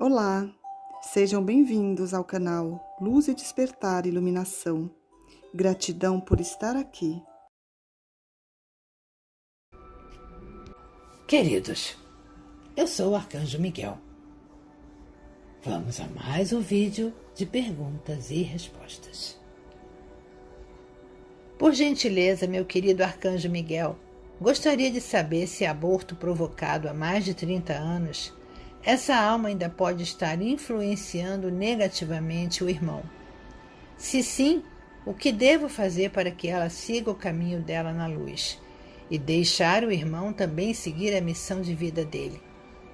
Olá, sejam bem-vindos ao canal Luz e Despertar Iluminação. Gratidão por estar aqui. Queridos, eu sou o Arcanjo Miguel. Vamos a mais um vídeo de perguntas e respostas. Por gentileza, meu querido Arcanjo Miguel, gostaria de saber se aborto provocado há mais de 30 anos, essa alma ainda pode estar influenciando negativamente o irmão. Se sim, o que devo fazer para que ela siga o caminho dela na luz e deixar o irmão também seguir a missão de vida dele?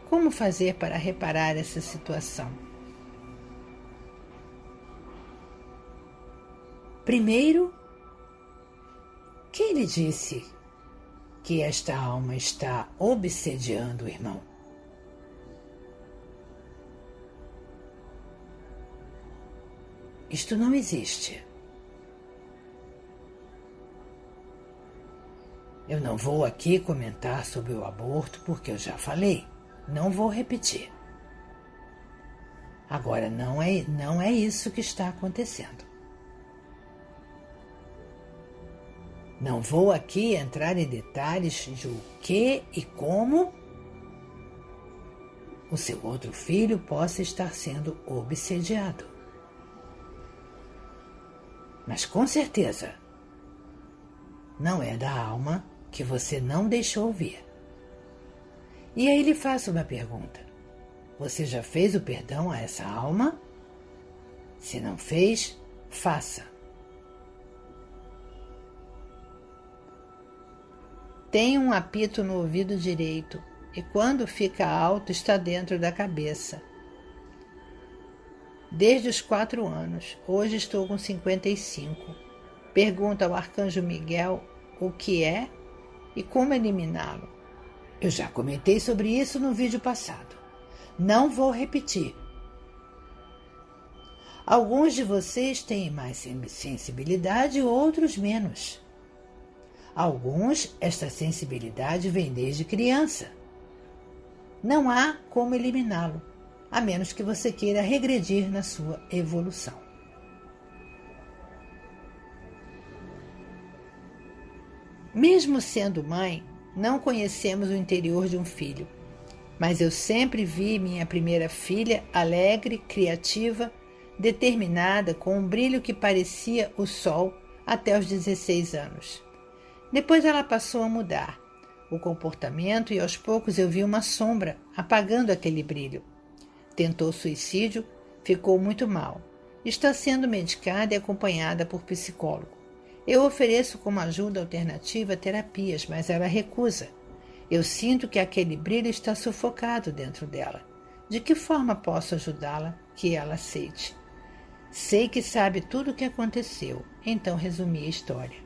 Como fazer para reparar essa situação? Primeiro, quem lhe disse que esta alma está obsediando o irmão? Isto não existe. Eu não vou aqui comentar sobre o aborto porque eu já falei. Não vou repetir. Agora, não é isso que está acontecendo. Não vou aqui entrar em detalhes de o que e como o seu outro filho possa estar sendo obsediado. Mas com certeza, não é da alma que você não deixou vir. E aí lhe faço uma pergunta. Você já fez o perdão a essa alma? Se não fez, faça. Tem um apito no ouvido direito e quando fica alto está dentro da cabeça. Desde os 4 anos, hoje estou com 55. Pergunta ao Arcanjo Miguel o que é e como eliminá-lo. Eu já comentei sobre isso no vídeo passado. Não vou repetir. Alguns de vocês têm mais sensibilidade, outros menos. Alguns, esta sensibilidade vem desde criança. Não há como eliminá-lo, a menos que você queira regredir na sua evolução. Mesmo sendo mãe, não conhecemos o interior de um filho, mas eu sempre vi minha primeira filha alegre, criativa, determinada, com um brilho que parecia o sol até os 16 anos. Depois ela passou a mudar o comportamento e aos poucos eu vi uma sombra apagando aquele brilho. Tentou suicídio, ficou muito mal. Está sendo medicada e acompanhada por psicólogo. Eu ofereço como ajuda alternativa terapias, mas ela recusa. Eu sinto que aquele brilho está sufocado dentro dela. De que forma posso ajudá-la que ela aceite? Sei que sabe tudo o que aconteceu, então resumi a história.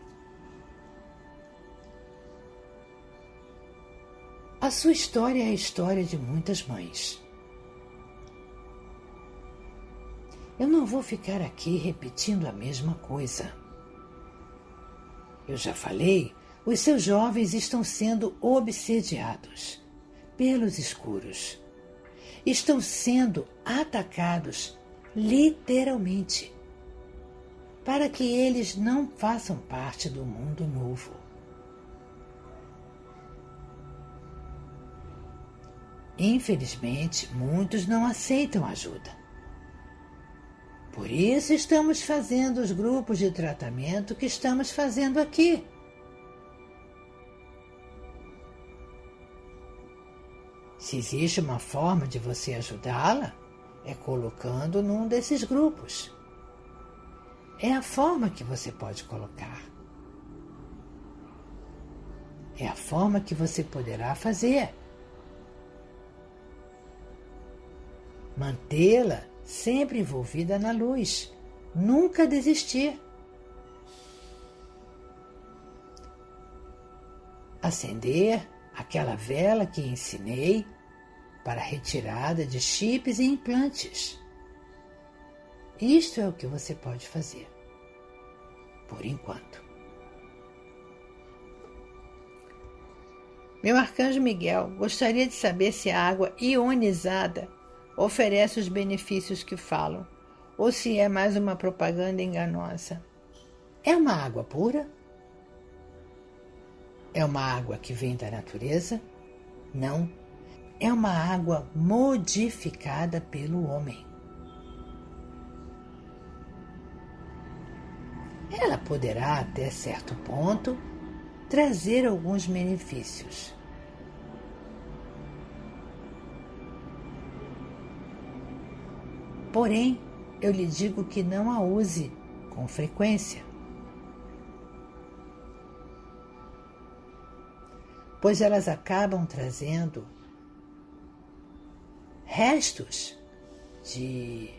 A sua história é a história de muitas mães. Eu não vou ficar aqui repetindo a mesma coisa. Eu já falei, os seus jovens estão sendo obsediados pelos escuros. Estão sendo atacados, literalmente, para que eles não façam parte do mundo novo. Infelizmente, muitos não aceitam ajuda. Por isso estamos fazendo os grupos de tratamento que estamos fazendo aqui. Se existe uma forma de você ajudá-la, é colocando num desses grupos. É a forma que você pode colocar. É a forma que você poderá fazer. Mantê-la sempre envolvida na luz, nunca desistir. Acender aquela vela que ensinei para a retirada de chips e implantes. Isto é o que você pode fazer, por enquanto. Meu Arcanjo Miguel, gostaria de saber se a água ionizada oferece os benefícios que falam, ou se é mais uma propaganda enganosa. É uma água pura? É uma água que vem da natureza? Não. É uma água modificada pelo homem. Ela poderá, até certo ponto, trazer alguns benefícios. Porém, eu lhe digo que não a use com frequência, pois elas acabam trazendo restos de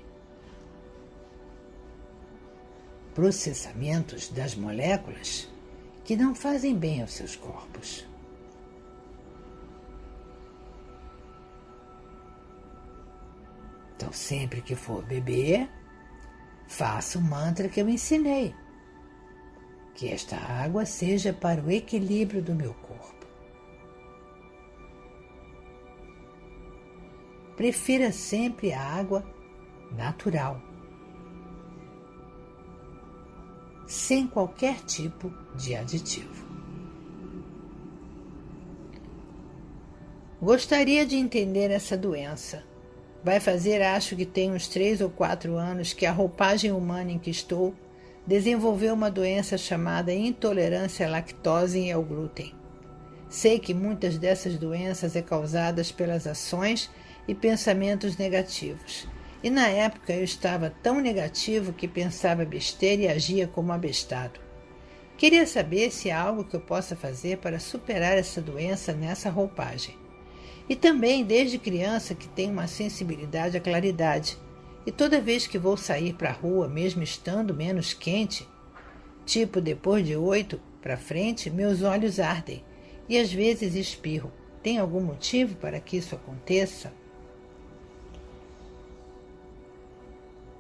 processamentos das moléculas que não fazem bem aos seus corpos. Então, sempre que for beber, faça o mantra que eu ensinei. Que esta água seja para o equilíbrio do meu corpo. Prefira sempre a água natural, sem qualquer tipo de aditivo. Gostaria de entender essa doença. Vai fazer, acho que tem uns 3 ou 4 anos, que a roupagem humana em que estou desenvolveu uma doença chamada intolerância à lactose e ao glúten. Sei que muitas dessas doenças são causadas pelas ações e pensamentos negativos. E na época eu estava tão negativo que pensava besteira e agia como abestado. Queria saber se há algo que eu possa fazer para superar essa doença nessa roupagem. E também, desde criança, que tenho uma sensibilidade à claridade. E toda vez que vou sair para a rua, mesmo estando menos quente, tipo depois de 8 para frente, meus olhos ardem e às vezes espirro. Tem algum motivo para que isso aconteça?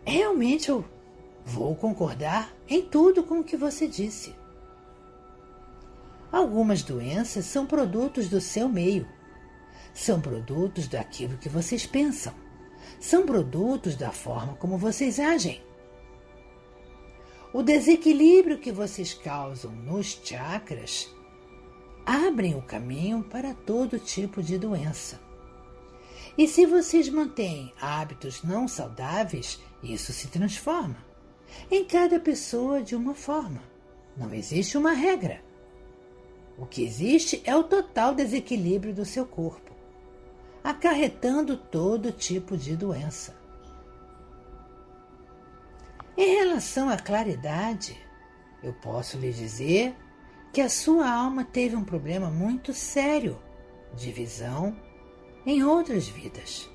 Realmente eu vou concordar em tudo com o que você disse. Algumas doenças são produtos do seu meio. São produtos daquilo que vocês pensam. São produtos da forma como vocês agem. O desequilíbrio que vocês causam nos chakras abrem o caminho para todo tipo de doença. E se vocês mantêm hábitos não saudáveis, isso se transforma. Em cada pessoa de uma forma. Não existe uma regra. O que existe é o total desequilíbrio do seu corpo, acarretando todo tipo de doença. Em relação à claridade, eu posso lhe dizer que a sua alma teve um problema muito sério de visão em outras vidas.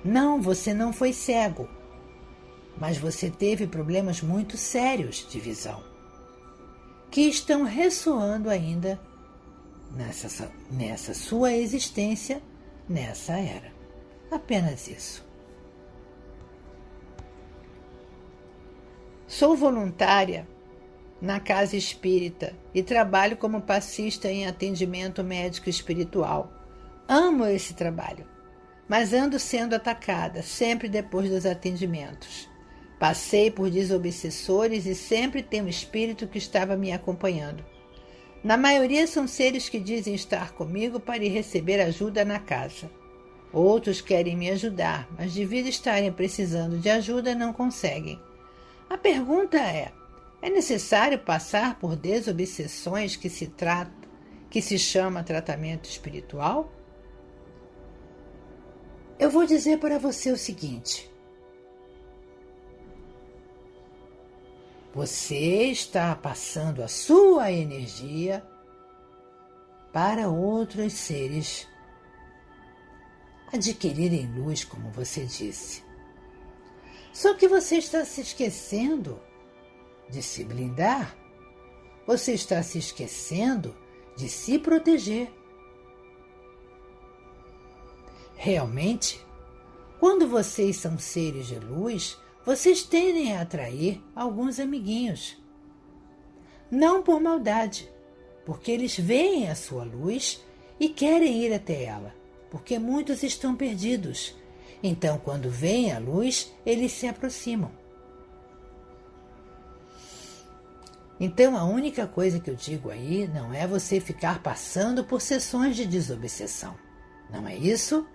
Não, você não foi cego, mas você teve problemas muito sérios de visão, que estão ressoando ainda nessa sua existência, nessa era. Apenas isso. Sou voluntária na casa espírita e trabalho como passista em atendimento médico espiritual. Amo esse trabalho, mas ando sendo atacada sempre depois dos atendimentos. Passei por desobsessores e sempre tem um espírito que estava me acompanhando. Na maioria são seres que dizem estar comigo para ir receber ajuda na casa. Outros querem me ajudar, mas devido a estarem precisando de ajuda não conseguem. A pergunta é necessário passar por desobsessões que se chama tratamento espiritual? Eu vou dizer para você o seguinte. Você está passando a sua energia para outros seres adquirirem luz, como você disse. Só que você está se esquecendo de se blindar. Você está se esquecendo de se proteger. Realmente, quando vocês são seres de luz, vocês tendem a atrair alguns amiguinhos. Não por maldade, porque eles veem a sua luz e querem ir até ela. porque muitos estão perdidos. Então, quando vem a luz, eles se aproximam. Então, a única coisa que eu digo aí não é você ficar passando por sessões de desobsessão. Não é isso?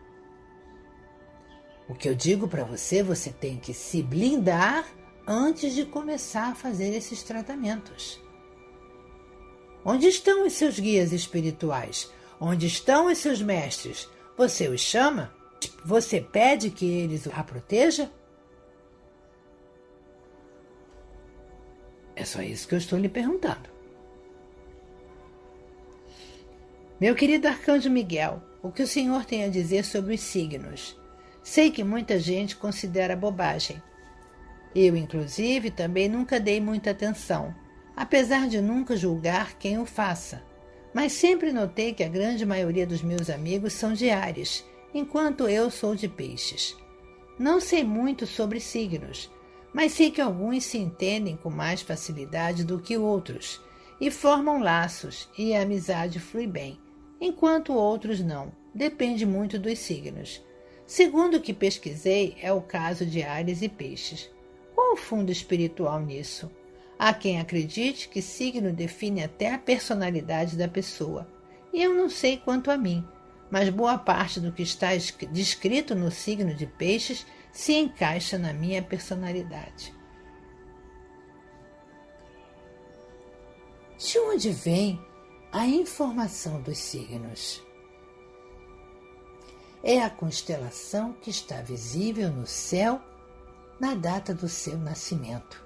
O que eu digo para você, você tem que se blindar antes de começar a fazer esses tratamentos. Onde estão os seus guias espirituais? Onde estão os seus mestres? Você os chama? Você pede que eles a protejam? É só isso que eu estou lhe perguntando. Meu querido Arcanjo Miguel, o que o senhor tem a dizer sobre os signos? Sei que muita gente considera bobagem. Eu, inclusive, também nunca dei muita atenção, apesar de nunca julgar quem o faça. Mas sempre notei que a grande maioria dos meus amigos são de Áries, enquanto eu sou de Peixes. Não sei muito sobre signos, mas sei que alguns se entendem com mais facilidade do que outros e formam laços e a amizade flui bem, enquanto outros não. Depende muito dos signos. Segundo o que pesquisei, é o caso de Áries e Peixes. Qual o fundo espiritual nisso? Há quem acredite que signo define até a personalidade da pessoa, e eu não sei quanto a mim, mas boa parte do que está descrito no signo de Peixes se encaixa na minha personalidade. De onde vem a informação dos signos? É a constelação que está visível no céu na data do seu nascimento.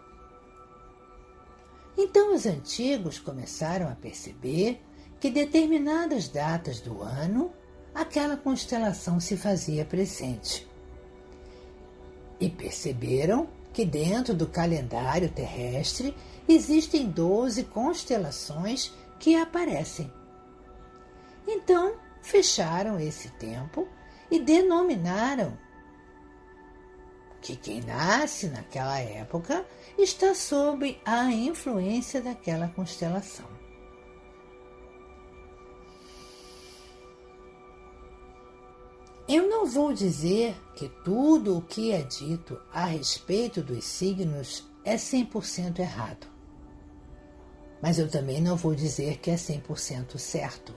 Então os antigos começaram a perceber que determinadas datas do ano aquela constelação se fazia presente. E perceberam que dentro do calendário terrestre existem 12 constelações que aparecem. Então fecharam esse tempo e denominaram que quem nasce naquela época está sob a influência daquela constelação. Eu não vou dizer que tudo o que é dito a respeito dos signos é 100% errado, mas eu também não vou dizer que é 100% certo.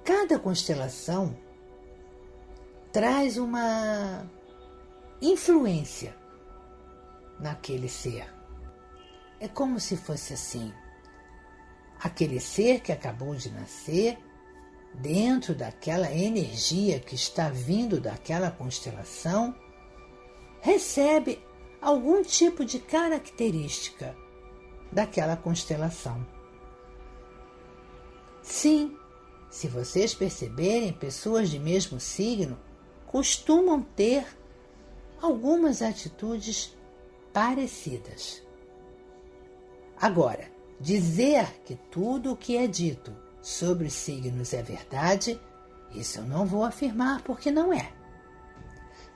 Cada constelação traz uma influência naquele ser. É como se fosse assim, aquele ser que acabou de nascer, dentro daquela energia que está vindo daquela constelação, recebe algum tipo de característica daquela constelação. Sim, se vocês perceberem, pessoas de mesmo signo costumam ter algumas atitudes parecidas. Agora, dizer que tudo o que é dito sobre os signos é verdade, isso eu não vou afirmar porque não é.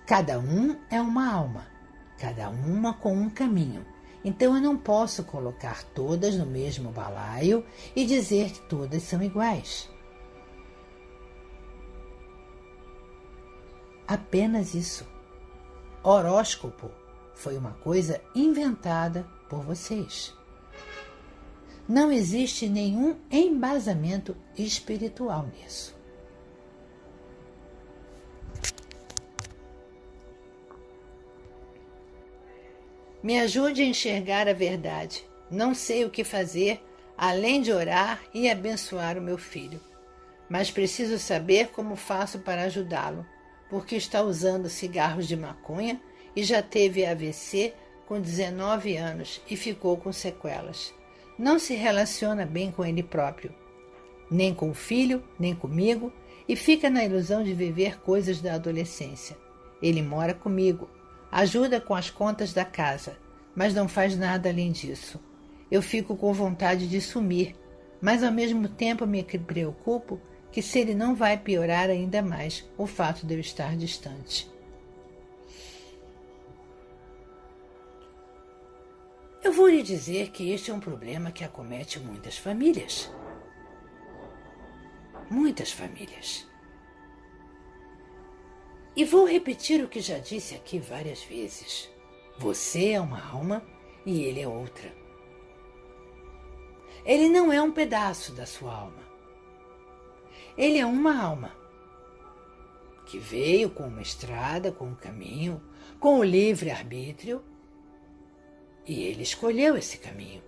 Cada um é uma alma, cada uma com um caminho. Então eu não posso colocar todas no mesmo balaio e dizer que todas são iguais. Apenas isso. Horóscopo foi uma coisa inventada por vocês. Não existe nenhum embasamento espiritual nisso. Me ajude a enxergar a verdade. Não sei o que fazer, além de orar e abençoar o meu filho. Mas preciso saber como faço para ajudá-lo, porque está usando cigarros de maconha e já teve AVC com 19 anos e ficou com sequelas. Não se relaciona bem com ele próprio, nem com o filho, nem comigo, e fica na ilusão de viver coisas da adolescência. Ele mora comigo, ajuda com as contas da casa, mas não faz nada além disso. Eu fico com vontade de sumir, mas ao mesmo tempo me preocupo que se ele não vai piorar ainda mais o fato de eu estar distante. Eu vou lhe dizer que este é um problema que acomete muitas famílias. muitas famílias. E vou repetir o que já disse aqui várias vezes. Você é uma alma e ele é outra. Ele não é um pedaço da sua alma. Ele é uma alma que veio com uma estrada, com um caminho, com o livre-arbítrio, e ele escolheu esse caminho.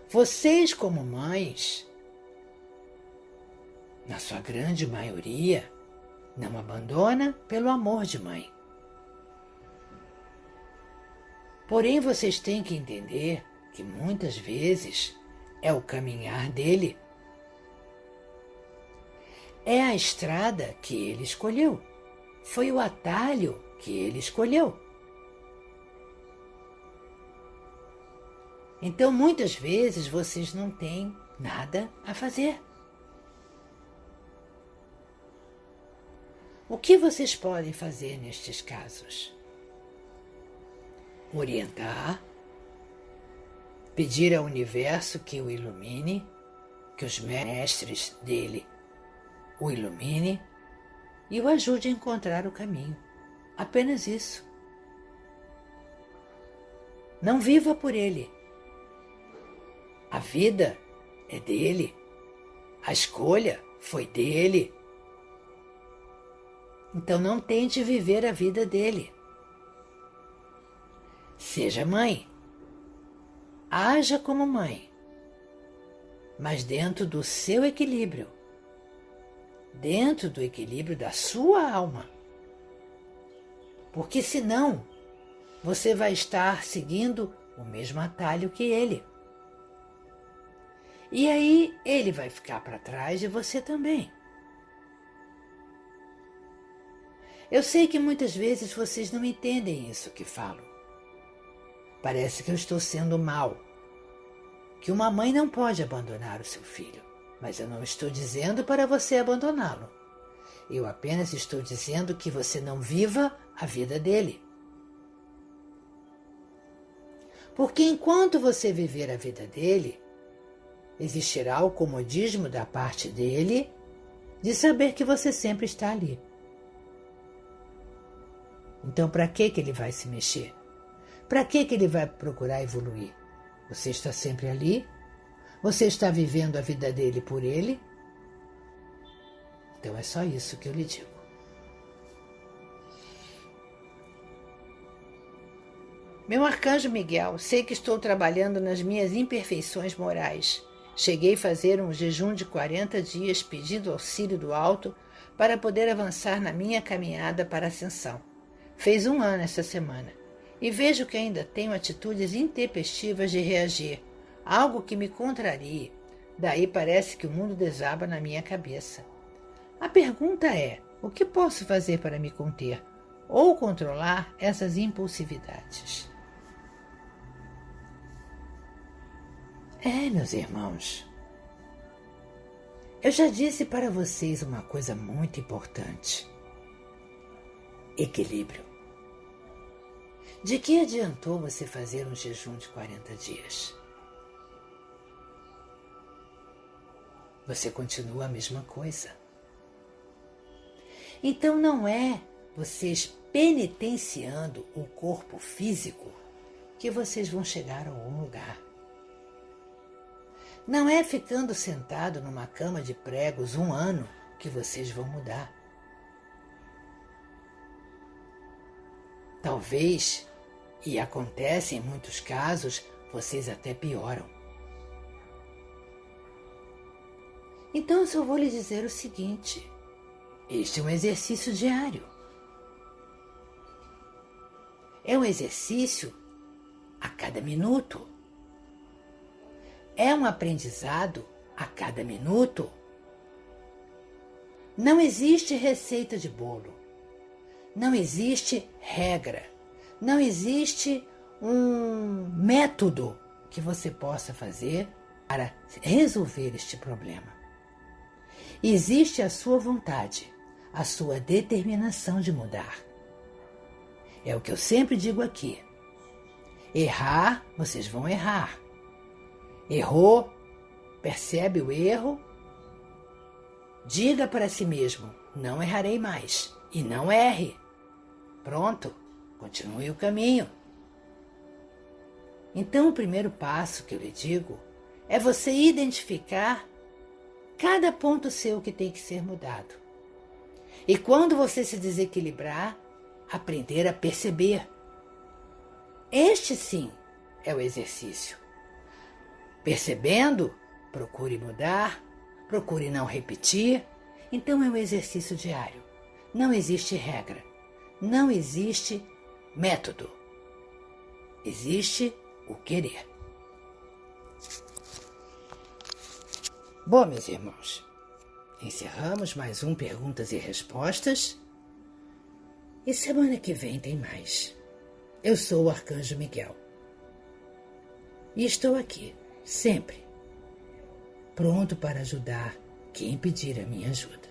Vocês, como mães, na sua grande maioria, não abandona pelo amor de mãe. Porém, vocês têm que entender que muitas vezes é o caminhar dele. É a estrada que ele escolheu. Foi o atalho que ele escolheu. Então, muitas vezes, vocês não têm nada a fazer. O que vocês podem fazer nestes casos? Orientar, pedir ao universo que o ilumine, que os mestres dele o ilumine e o ajude a encontrar o caminho. Apenas isso. Não viva por ele. A vida é dele. A escolha foi dele. Então não tente viver a vida dele. Seja mãe. Haja como mãe, mas dentro do seu equilíbrio. Dentro do equilíbrio da sua alma. Porque senão você vai estar seguindo o mesmo atalho que ele. E aí ele vai ficar para trás e você também. Eu sei que muitas vezes vocês não entendem isso que falo. Parece que eu estou sendo mal, que uma mãe não pode abandonar o seu filho. Mas eu não estou dizendo para você abandoná-lo. Eu apenas estou dizendo que você não viva a vida dele. Porque enquanto você viver a vida dele, existirá o comodismo da parte dele de saber que você sempre está ali. Então, para que ele vai se mexer? Para que ele vai procurar evoluir? Você está sempre ali? Você está vivendo a vida dele por ele? Então é só isso que eu lhe digo. Meu arcanjo Miguel, sei que estou trabalhando nas minhas imperfeições morais. Cheguei a fazer um jejum de 40 dias pedindo auxílio do alto para poder avançar na minha caminhada para a ascensão. Fez 1 ano esta semana e vejo que ainda tenho atitudes intempestivas de reagir. Algo que me contrarie. Daí parece que o mundo desaba na minha cabeça. A pergunta é, o que posso fazer para me conter ou controlar essas impulsividades? Meus irmãos, eu já disse para vocês uma coisa muito importante. Equilíbrio. De que adiantou você fazer um jejum de 40 dias? Você continua a mesma coisa. Então não é vocês penitenciando o corpo físico que vocês vão chegar a algum lugar. Não é ficando sentado numa cama de pregos 1 ano que vocês vão mudar. Talvez, e acontece em muitos casos, vocês até pioram. Então eu só vou lhe dizer o seguinte, este é um exercício diário. É um exercício a cada minuto. É um aprendizado a cada minuto. Não existe receita de bolo. Não existe regra. Não existe um método que você possa fazer para resolver este problema. Existe a sua vontade, a sua determinação de mudar. É o que eu sempre digo aqui. Errar, vocês vão errar. Errou, percebe o erro, diga para si mesmo: não errarei mais, e não erre. Pronto, continue o caminho. Então, o primeiro passo que eu lhe digo é você identificar cada ponto seu que tem que ser mudado. E quando você se desequilibrar, aprender a perceber. Este sim é o exercício. Percebendo, procure mudar, procure não repetir. Então é um exercício diário. Não existe regra, não existe método. Existe o querer. Bom, meus irmãos, encerramos mais um Perguntas e Respostas. E semana que vem tem mais. Eu sou o Arcanjo Miguel. E estou aqui, sempre, pronto para ajudar quem pedir a minha ajuda.